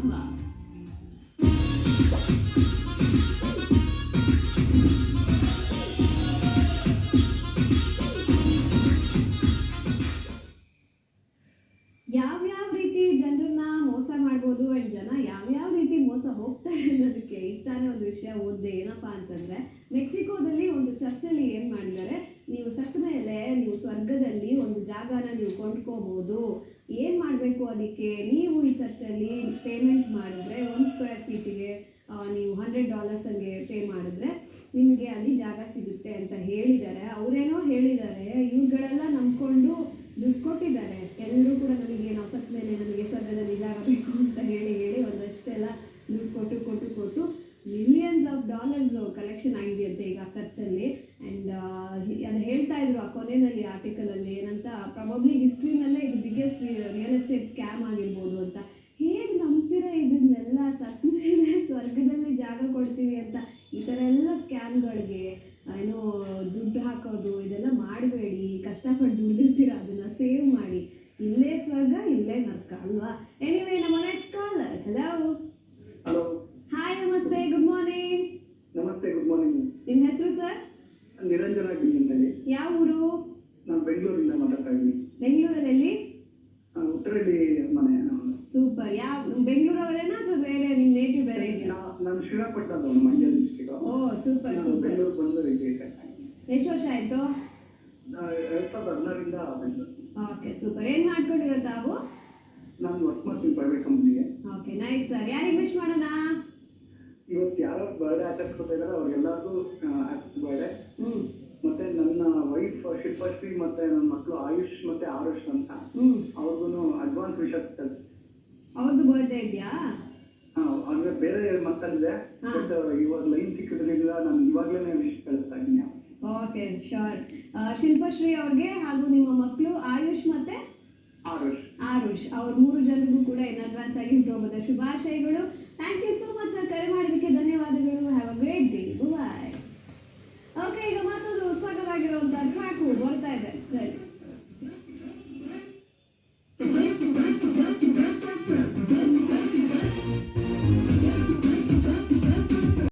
ಅಲ್ವಾ? ಯಾವ್ಯಾವ ರೀತಿ ಜನರನ್ನ ಮೋಸ ಮಾಡ್ಬೋದು ಅಂಡ್ ಜನ ಯಾವ್ಯಾವ ರೀತಿ ಮೋಸ ಹೋಗ್ತಾರೆ ಅನ್ನೋದಕ್ಕೆ ಈಗ ತಾನೇ ಒಂದು ವಿಷಯ ಓದಿದೆ. ಏನಪ್ಪಾ ಅಂತಂದ್ರೆ, ಮೆಕ್ಸಿಕೋದಲ್ಲಿ ಒಂದು ಚರ್ಚಲ್ಲಿ ಏನು ಮಾಡಿದ್ದಾರೆ, ನೀವು ಸತ್ತ ಮೇಲೆ ನೀವು ಸ್ವರ್ಗದಲ್ಲಿ ಒಂದು ಜಾಗನ ನೀವು ಕೊಂಡ್ಕೋಬಹುದು. ಏನು ಮಾಡಬೇಕು ಅದಕ್ಕೆ, ನೀವು ಈ ಚರ್ಚಲ್ಲಿ ಪೇಮೆಂಟ್ ಮಾಡಿದ್ರೆ 1 ಸ್ಕ್ವೇರ್ ಫೀಟಿಗೆ ನೀವು $100 ಹಂಗೆ ಪೇ ಮಾಡಿದ್ರೆ ನಿಮಗೆ ಅಲ್ಲಿ ಜಾಗ ಸಿಗುತ್ತೆ ಅಂತ ಹೇಳಿದ್ದಾರೆ. ಅವರೇನೋ ಹೇಳಿದ್ದಾರೆ, ಇವುಗಳೆಲ್ಲ ನಂಬ್ಕೊಂಡು ದುಡ್ಡು ಕೊಟ್ಟಿದ್ದಾರೆ. ಎಲ್ಲರೂ ಕೂಡ ನಮಗೆ ನಾವು ಸತ್ತ ಮೇಲೆ ನಮಗೆ ಸ್ವರ್ಗದಲ್ಲಿ ಜಾಗ ಬೇಕು ಅಂತ ಹೇಳಿ ಒಂದಷ್ಟೆಲ್ಲ ದುಡ್ಡು ಕೊಟ್ಟು $millions ಕಲೆಕ್ಷನ್ ಆಗಿದೆಯಂತೆ ಈಗ ಚರ್ಚಲ್ಲಿ. ಆ್ಯಂಡ್ ಅದು ಹೇಳ್ತಾ ಇದ್ರು ಆ ಕೊನೆಯಲ್ಲಿ ಆರ್ಟಿಕಲಲ್ಲಿ ಏನಂತ, ಪ್ರಾಬಬ್ಲಿ ಹಿಸ್ಟ್ರಿನಲ್ಲೇ ಇದು ಬಿಗ್ಗೆಸ್ಟ್ ರಿಯಲ್ ಎಸ್ಟೇಟ್ ಸ್ಕ್ಯಾಮ್ ಆಗಿರ್ಬೋದು ಅಂತ. ಹೇಗೆ ನಂಬ್ತೀರಾ ಇದನ್ನೆಲ್ಲ? ಸತ್ತ ಮೇಲೆ ಸ್ವರ್ಗದಲ್ಲಿ ಜಾಗ ಕೊಡ್ತೀವಿ ಅಂತ ಈ ಥರ ಎಲ್ಲ ಸ್ಕ್ಯಾಮ್ಗಳಿಗೆ ಏನೋ ದುಡ್ಡು ಹಾಕೋದು ಇದೆಲ್ಲ ಮಾಡಬೇಡಿ. ಕಷ್ಟಪಟ್ಟು ದುಡ್ದಿರ್ತೀರ, ಅದನ್ನು ಸೇವ್ ಮಾಡಿ. ಇಲ್ಲೇ ಸ್ವರ್ಗ ಇಲ್ಲೇ ನರ್ಕ ಅಲ್ವಾ? ಎನಿವೇ, ನಮ್ಮ next collar. Hello. Hello. Hi, ನಮಸ್ತೆ, ಗುಡ್ ಮಾರ್ನಿಂಗ್. ನಮಸ್ತೆ, ಗುಡ್ ಮಾರ್ನಿಂಗ್. ನಿಮ್ಮ ಹೆಸರು ಸರ್? ನಿರಂಜನ ಅಂತೇಳಿ. ಯಾವ ಊರು? ನಾನು ಬೆಂಗಳೂರಿಂದ ಮಾತಾಡ್ತಾ ಇದ್ದೀನಿ. ಬೆಂಗಳೂರಲ್ಲಿ? ಉತ್ತರಳ್ಳಿ ಮನೆ. ಸೂಪರ್. ಯಾವ ಬೆಂಗಳೂರವರೇನಾ ಅಥವಾ ಬೇರೆ ನಿಮ್ಮ ನೇಟಿವ್ ಬೇರೆ ಇದೆಯಾ? ನಾನು Srirangapatna, Mandya district. Oh, super super. Bengaluru ಬಂದು ಎಷ್ಟು ವರ್ಷ ಆಯಿತು? 2016ರಿಂದ ಬೆಂಗಳೂರು. Okay, super. ಏನು ಮಾಡ್ಕೊಂಡಿರೋ ತಾವು? ನಾನು ವರ್ಕ್ ಮಾಡ್ತೀನಿ ಪ್ರೈವೇಟ್ ಕಂಪ್ನಿಗೆ. Okay, nice sir. ಯಾರಿಗೆ ವಿಶ್ ಮಾಡೋಣ? ಇವತ್ತು ಯಾರು ಬರ್ಡೇ ಆಚರಿಸ್ಕೊತಾ ಇದ್ದಾರೆ ಅವ್ರಿಗೆಲ್ಲರಿಗೂ ಹ್ಯಾಪಿ ಬರ್ಡೇ. ಮತ್ತೆ ನನ್ನ ವೈಫ್ ಶಿಲ್ಪಶ್ರೀ ಮತ್ತೆ ನನ್ನ ಮಕ್ಕಳು ಆಯುಷ್ ಮತ್ತೆ ಆರುಷ್ ಅಂತ, ಅವ್ರಿಗೂ ಅಡ್ವಾನ್ಸ್ ವಿಶಸ್. ಅವ್ರದ್ದು ಬರ್ಡೇ ಇದೆಯಾ? ಅಂದ್ರೆ ಬೇರೆ ಮಾತಾಡಿದೆ, ಬಟ್ ಇವಾಗ ಲೈನ್ ಸಿಕ್ಕಿದ್ರಿಂದ ನಾನು ಇವಾಗಲೇ ವಿಶ್ ಕಳಿಸ್ತಾ ಇದ್ದೀನಿ. Okay, sure. ಶಿಲ್ಪಶ್ರೀ ಅವ್ರಿಗೆ ಹಾಗೂ ನಿಮ್ಮ ಮಕ್ಕಳು ಆಯುಷ್ ಮತ್ತೆ ಆರುಷ್ ಅವ್ರ 3 ಜನರಿಗೂ ಕೂಡ ಇನ್ ಅಡ್ವಾನ್ಸ್ ಆಗಿ ಹುಟ್ಟುಹಬ್ಬದ ಶುಭಾಶಯಗಳು.